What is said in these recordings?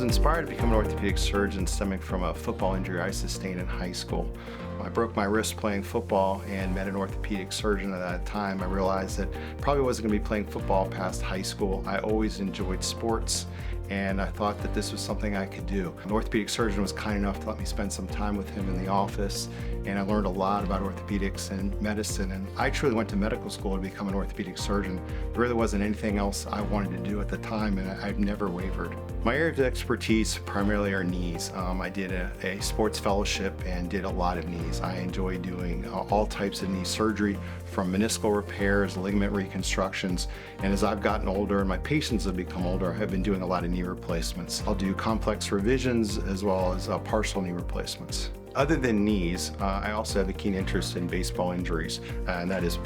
was inspired to become an orthopedic surgeon stemming from a football injury I sustained in high school. I broke my wrist playing football and met an orthopedic surgeon at that time. I realized that probably wasn't going to be playing football past high school. I always enjoyed sports, and I thought that this was something I could do. An orthopedic surgeon was kind enough to let me spend some time with him in the office, and I learned a lot about orthopedics and medicine. And I truly went to medical school to become an orthopedic surgeon. There really wasn't anything else I wanted to do at the time, and I've never wavered. My areas of expertise primarily are knees. I did a sports fellowship and did a lot of knees. I enjoy doing all types of knee surgery, from meniscal repairs, ligament reconstructions, and as I've gotten older and my patients have become older, I've been doing a lot of knee replacements. I'll do complex revisions as well as partial knee replacements. Other than knees, I also have a keen interest in baseball injuries, and that is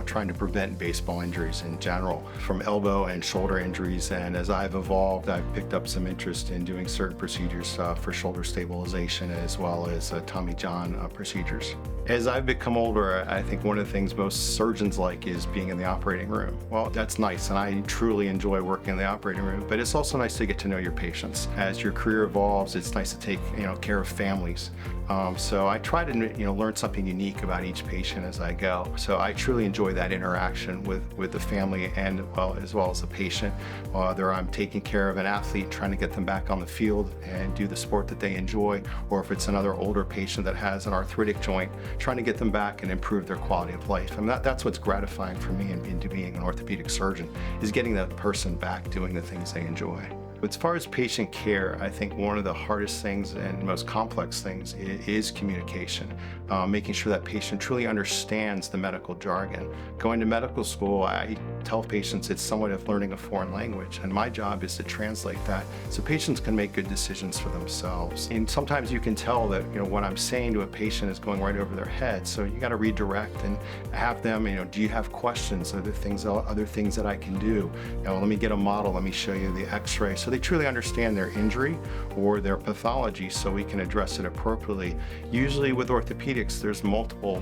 trying to prevent baseball injuries in general, from elbow and shoulder injuries. And as I've evolved, I've picked up some interest in doing certain procedures for shoulder stabilization as well as Tommy John procedures. As I've become older, I think one of the things most surgeons like is being in the operating room. Well, that's nice, and I truly enjoy working in the operating room, but it's also nice to get to know your patients. As your career evolves, it's nice to take care of families. So I try to learn something unique about each patient as I go. So I truly enjoy that interaction with the family and as well as the patient. Whether I'm taking care of an athlete, trying to get them back on the field and do the sport that they enjoy, or if it's another older patient that has an arthritic joint, trying to get them back and improve their quality of life. And that's what's gratifying for me in being an orthopedic surgeon, is getting that person back doing the things they enjoy. As far as patient care, I think one of the hardest things and most complex things is communication, making sure that patient truly understands the medical jargon. Going to medical school, I tell patients it's somewhat of learning a foreign language, and my job is to translate that so patients can make good decisions for themselves. And sometimes you can tell that what I'm saying to a patient is going right over their head, so you got to redirect and have them, do you have questions? Are there other things that I can do? Let me get a model, let me show you the x-ray. So they truly understand their injury or their pathology so we can address it appropriately. Usually with orthopedics, there's multiple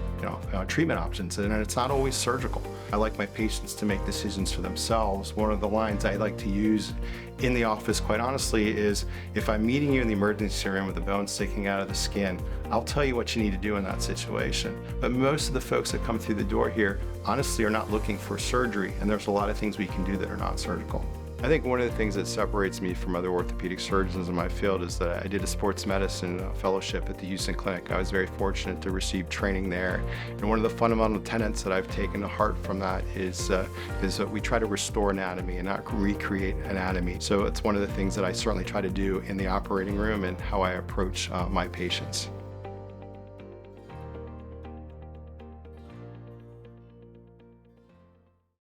treatment options, and it's not always surgical. I like my patients to make decisions for themselves. One of the lines I like to use in the office, quite honestly, is if I'm meeting you in the emergency room with a bone sticking out of the skin, I'll tell you what you need to do in that situation. But most of the folks that come through the door here, honestly, are not looking for surgery, and there's a lot of things we can do that are not surgical. I think one of the things that separates me from other orthopedic surgeons in my field is that I did a sports medicine fellowship at the Hughston Clinic. I was very fortunate to receive training there. And one of the fundamental tenets that I've taken to heart from that is that we try to restore anatomy and not recreate anatomy. So it's one of the things that I certainly try to do in the operating room and how I approach my patients.